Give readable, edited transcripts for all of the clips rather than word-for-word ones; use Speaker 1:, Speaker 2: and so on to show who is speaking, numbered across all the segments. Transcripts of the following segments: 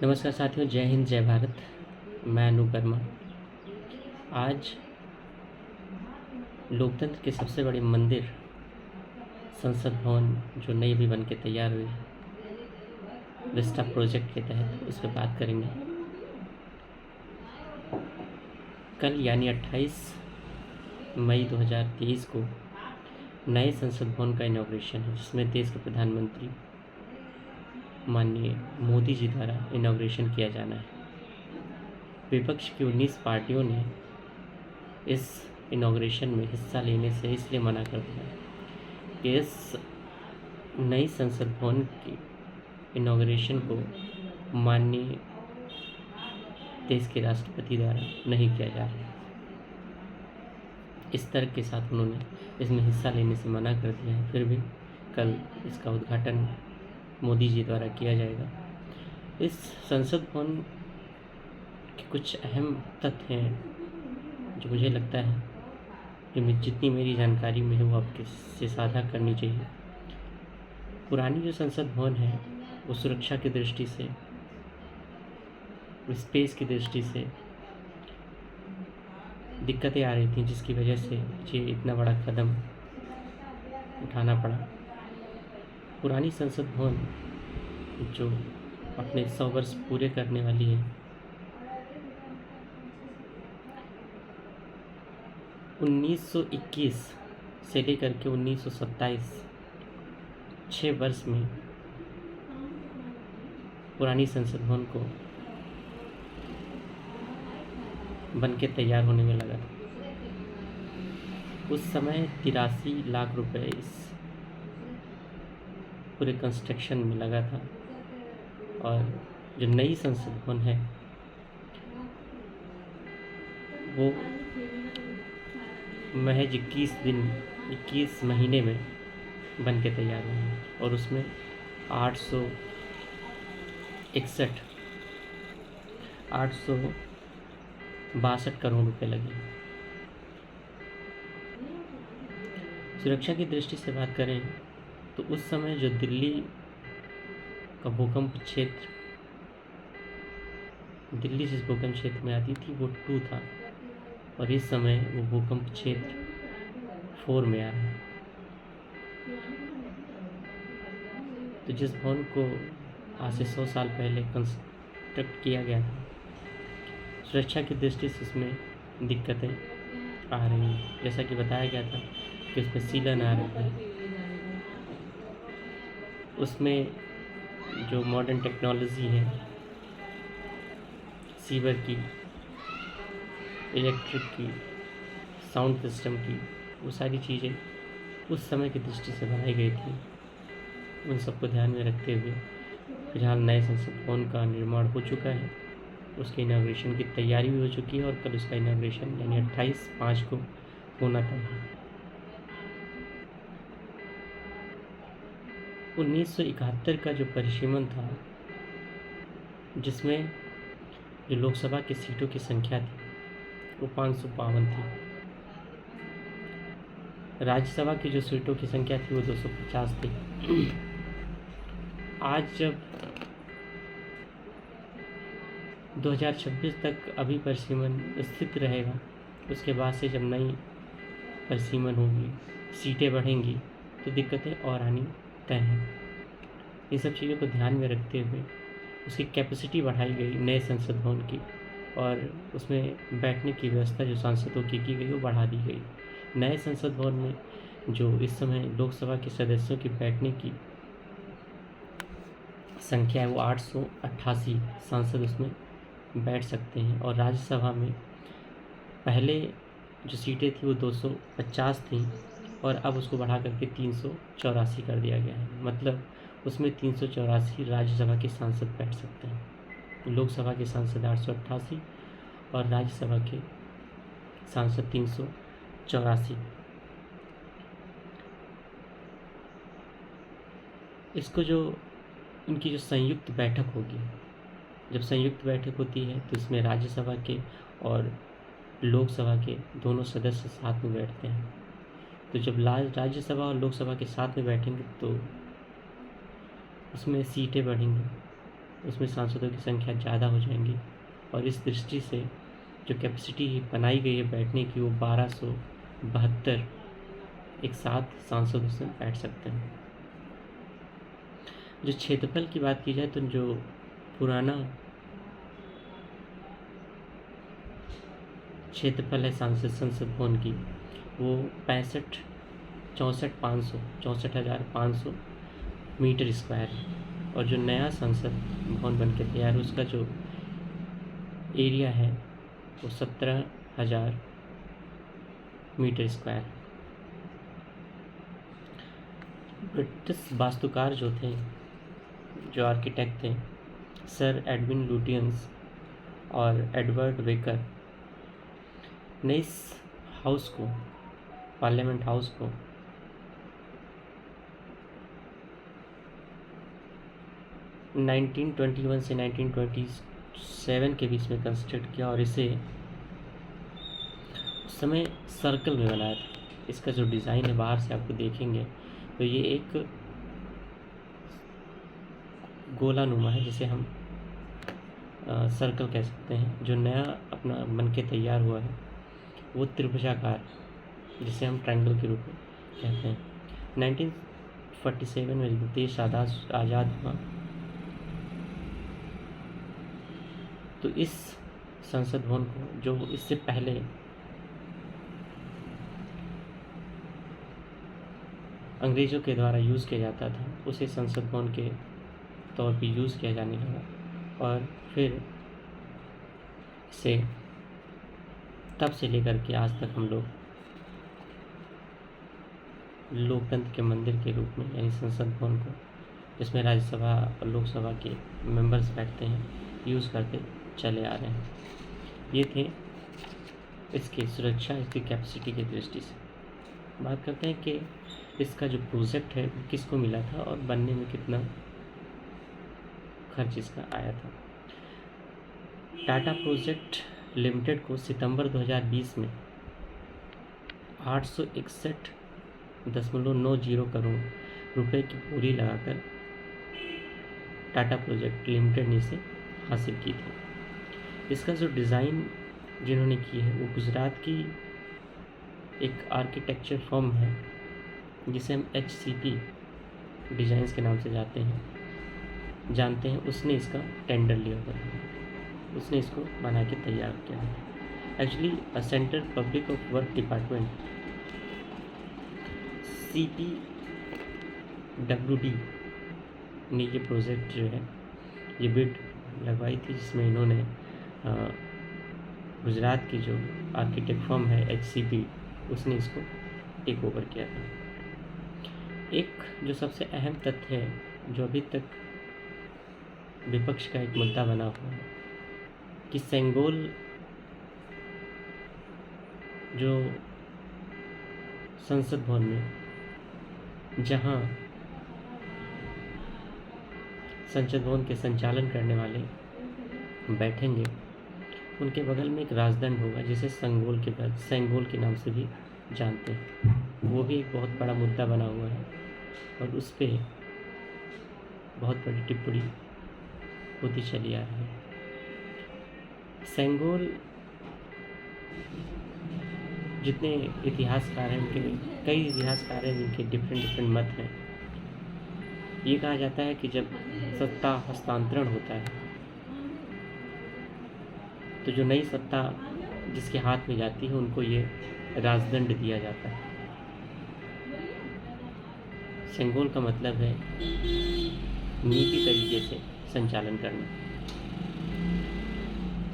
Speaker 1: नमस्कार साथियों, जय हिंद जय भारत। मैं अनूप वर्मा। आज लोकतंत्र के सबसे बड़े मंदिर संसद भवन जो नई अभी बन के तैयार हुई विस्टा प्रोजेक्ट के तहत, उस पर बात करेंगे। कल यानी 28 मई 2023 को नए संसद भवन का इनॉग्रेशन है, जिसमें देश के प्रधानमंत्री माननीय मोदी जी द्वारा इनॉग्रेशन किया जाना है। विपक्ष की 19 पार्टियों ने इस इनॉग्रेशन में हिस्सा लेने से इसलिए मना कर दिया कि इस नई संसद भवन की इनॉग्रेशन को माननीय देश के राष्ट्रपति द्वारा नहीं किया जा रहा है। इस तर्क के साथ उन्होंने इसमें हिस्सा लेने से मना कर दिया है। फिर भी कल इसका उद्घाटन मोदी जी द्वारा किया जाएगा। इस संसद भवन के कुछ अहम तथ्य हैं जो मुझे लगता है कि जितनी मेरी जानकारी में है वो आपके से साझा करनी चाहिए। पुरानी जो संसद भवन है वो सुरक्षा की दृष्टि से, स्पेस की दृष्टि से दिक्कतें आ रही थी, जिसकी वजह से ये इतना बड़ा कदम उठाना पड़ा। पुरानी संसद भवन जो अपने 100 वर्ष पूरे करने वाली है, 1921 से लेकर के 1927 6 वर्ष में पुरानी संसद भवन को बन के तैयार होने में लगा। उस समय 83 लाख रुपए इस पूरे कंस्ट्रक्शन में लगा था। और जो नई संसद भवन है वो महज 21 महीने में बन के तैयार हुई और उसमें 862 करोड़ रुपए लगे। सुरक्षा की दृष्टि से बात करें तो उस समय जो दिल्ली का भूकंप क्षेत्र, दिल्ली जिस भूकंप क्षेत्र में आती थी वो 2 था और इस समय वो भूकंप क्षेत्र 4 में आ रहा है। तो जिस भवन को आज से 100 साल पहले कंस्ट्रक्ट किया गया था, सुरक्षा की दृष्टि से उसमें दिक्कतें आ रही हैं। जैसा कि बताया गया था कि उसमें सीलन आ रही है, उसमें जो मॉडर्न टेक्नोलॉजी है, सीवर की, इलेक्ट्रिक की, साउंड सिस्टम की, वो सारी चीज़ें उस समय की दृष्टि से बनाई गई थी। उन सबको ध्यान में रखते हुए फिलहाल नए संसद भवन का निर्माण हो चुका है, उसके इनॉग्रेशन की तैयारी भी हो चुकी है और कल उसका इनॉग्रेशन यानी 28/5 को होना था। 1971 का जो परिसीमन था, जिसमें जो लोकसभा की सीटों की संख्या थी वो 552 थी, राज्यसभा की जो सीटों की संख्या थी वो 250 थी। आज जब 2026 तक अभी परिसीमन स्थित रहेगा, उसके बाद से जब नई परिसीमन होगी, सीटें बढ़ेंगी, तो दिक्कतें और आनी तय हैं। इन सब चीज़ों को ध्यान में रखते हुए उसकी कैपेसिटी बढ़ाई गई नए संसद भवन की, और उसमें बैठने की व्यवस्था जो सांसदों की गई वो बढ़ा दी गई। नए संसद भवन में जो इस समय लोकसभा के सदस्यों की बैठने की संख्या है वो 888 सांसद उसमें बैठ सकते हैं। और राज्यसभा में पहले जो सीटें थी वो 250 थी और अब उसको बढ़ा करके 384 कर दिया गया है। मतलब उसमें 384 राज्यसभा के सांसद बैठ सकते हैं। लोकसभा के सांसद 888 और राज्यसभा के सांसद 384। इसको जो इनकी जो संयुक्त बैठक होगी, जब संयुक्त बैठक होती है तो इसमें राज्यसभा के और लोकसभा के दोनों सदस्य साथ में बैठते हैं। तो जब राज्यसभा और लोकसभा के साथ में बैठेंगे तो उसमें सीटें बढ़ेंगी उसमें सांसदों की संख्या ज़्यादा हो जाएंगी और इस दृष्टि से जो कैपेसिटी बनाई गई है बैठने की वो 1272 एक साथ सांसद उसमें बैठ सकते हैं। जो क्षेत्रफल की बात की जाए तो जो पुराना क्षेत्रफल है संसद भवन की वो 64,500 मीटर स्क्वायर है और जो नया संसद भवन बन के तैयार है उसका जो एरिया है वो 17,000 मीटर स्क्वायर है। ब्रिटिश वास्तुकार जो थे, जो आर्किटेक्ट थे, सर एडविन लुटियंस और एडवर्ड वेकर ने इस हाउस को, पार्लियामेंट हाउस को, - 1921 से 1927 के बीच में कंस्ट्रक्ट किया और इसे उस समय सर्कल में बनाया था। इसका जो डिज़ाइन है बाहर से आपको देखेंगे तो ये एक गोलानुमा है जिसे हम सर्कल कह सकते हैं। जो नया अपना बन के तैयार हुआ है वो त्रिभुजाकार जिसे हम ट्रायंगल के रूप में कहते हैं। 1947 में जब देश आज़ाद हुआ तो इस संसद भवन को, जो इससे पहले अंग्रेज़ों के द्वारा यूज़ किया जाता था, उसे संसद भवन के तौर पे यूज़ किया जाने लगा और फिर इसे तब से लेकर के आज तक हम लोग लोकतंत्र के मंदिर के रूप में, यानी संसद भवन को, जिसमें राज्यसभा और लोकसभा के मेंबर्स बैठते हैं, यूज़ करते चले आ रहे हैं। ये थे इसकी सुरक्षा, इसकी कैपेसिटी की दृष्टि से। बात करते हैं कि इसका जो प्रोजेक्ट है किसको मिला था और बनने में कितना खर्च इसका आया था। टाटा प्रोजेक्ट लिमिटेड को सितंबर 2020 में 861.90 करोड़ रुपए की बोली लगाकर टाटा प्रोजेक्ट लिमिटेड ने इसे हासिल की थी। इसका जो डिज़ाइन जिन्होंने की है वो गुजरात की एक आर्किटेक्चर फर्म है जिसे हम HCP डिज़ाइंस के नाम से जानते हैं। उसने इसका टेंडर लिया हुआ है, उसने इसको बना के तैयार किया है। Actually central public of work department CPWD ने ये प्रोजेक्ट जो है ये बिड लगवाई थी, जिसमें इन्होंने गुजरात की जो आर्किटेक्ट फर्म है HCP उसने इसको टेक ओवर किया था। एक जो सबसे अहम तथ्य है जो अभी तक विपक्ष का एक मुद्दा बना हुआ है कि सेंगोल जो संसद भवन में जहां संसद भवन के संचालन करने वाले बैठेंगे उनके बगल में एक राजदंड होगा जिसे सेंगोल के नाम से भी जानते हैं। वो भी एक बहुत बड़ा मुद्दा बना हुआ है और उस पर बहुत बड़ी टिप्पणी होती चली आ रही है। सेंगोल, जितने इतिहासकार हैं उनके कई इतिहासकार हैं जिनके डिफरेंट मत हैं। ये कहा जाता है कि जब सत्ता हस्तांतरण होता है तो जो नई सत्ता जिसके हाथ में जाती है उनको ये राजदंड दिया जाता है। सेंगोल का मतलब है नीति तरीके से संचालन करना।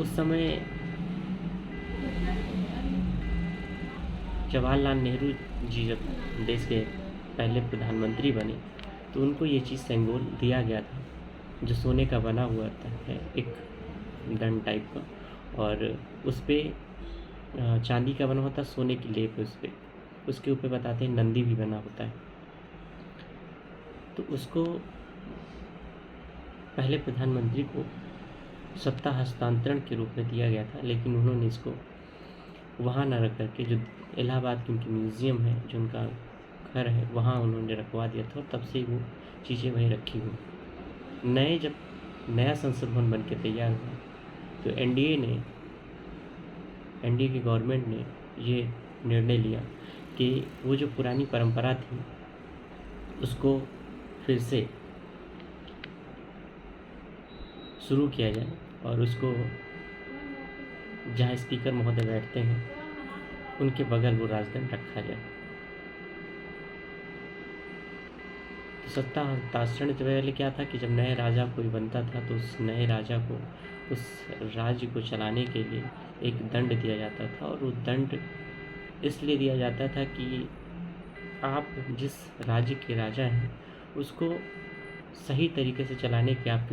Speaker 1: उस समय जवाहरलाल नेहरू जी जब देश के पहले प्रधानमंत्री बने तो उनको ये चीज़ सेंगोल दिया गया था, जो सोने का बना हुआ है, एक दंड टाइप का, और उस पर चांदी का बना होता, सोने की लेप है उस पर, उसके ऊपर बताते हैं नंदी भी बना होता है। तो उसको पहले प्रधानमंत्री को सत्ता हस्तांतरण के रूप में दिया गया था, लेकिन उन्होंने इसको वहाँ न रख करके जो इलाहाबाद की उनकी म्यूज़ियम है, जो उनका घर है, वहाँ उन्होंने रखवा दिया था और तब से वो चीज़ें वहीं रखी हुई। नए जब नया संसद भवन बन के तैयार हुआ, तो एनडीए की गवर्नमेंट ने ये निर्णय लिया कि वो जो पुरानी परंपरा थी उसको फिर से शुरू किया जाए और उसको जहाँ स्पीकर महोदय बैठते हैं उनके बगल वो राजदंड रखा जाए। तो सत्ता हस्तांतरण से पहले क्या था कि जब नए राजा कोई बनता था तो उस नए राजा को उस राज्य को चलाने के लिए एक दंड दिया जाता था, और वो दंड इसलिए दिया जाता था कि आप जिस राज्य के राजा हैं उसको सही तरीके से चलाने की आपकी